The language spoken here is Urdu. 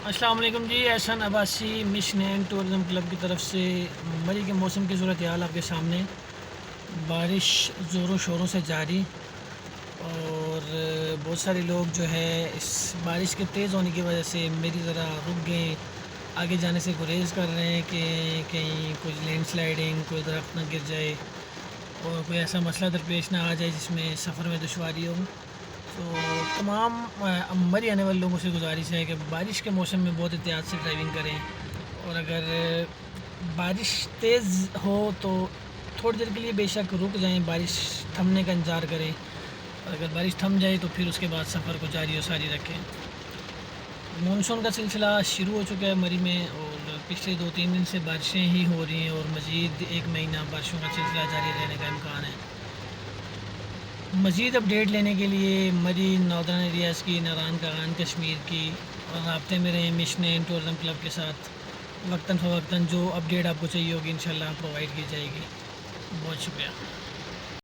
السلام علیکم جی، Ahsan Abbasi Mission and Tourism Club کی طرف سے مئی کے موسم کی صورتحال آپ کے سامنے۔ بارش زور و شوروں سے جاری اور بہت سارے لوگ جو ہے اس بارش کے تیز ہونے کی وجہ سے میری ذرا رک گئے، آگے جانے سے گریز کر رہے ہیں کہ کہیں کچھ لینڈ سلائڈنگ، کوئی درخت نہ گر جائے اور کوئی ایسا مسئلہ درپیش نہ آ جائے جس میں سفر میں دشواری ہو۔ تو تمام مری آنے والے لوگوں سے گزارش ہے کہ بارش کے موسم میں بہت احتیاط سے ڈرائیونگ کریں، اور اگر بارش تیز ہو تو تھوڑی دیر کے لیے بے شک رک جائیں، بارش تھمنے کا انتظار کریں، اور اگر بارش تھم جائے تو پھر اس کے بعد سفر کو جاری و ساری رکھیں۔ مونسون کا سلسلہ شروع ہو چکا ہے مری میں، اور پچھلے 2-3 دن سے بارشیں ہی ہو رہی ہیں اور مزید 1 مہینہ بارشوں کا سلسلہ جاری رہنے کا امکان ہے۔ مزید اپڈیٹ لینے کے لیے مری ناردرن ایریاز کی، ناران کاغان کشمیر کی، اور رابطے میں رہیں مشن اینڈ ٹورزم کلب کے ساتھ۔ وقتاً فوقتاً جو اپڈیٹ آپ کو چاہیے ہوگی انشاءاللہ پرووائڈ کی جائے گی۔ بہت شکریہ۔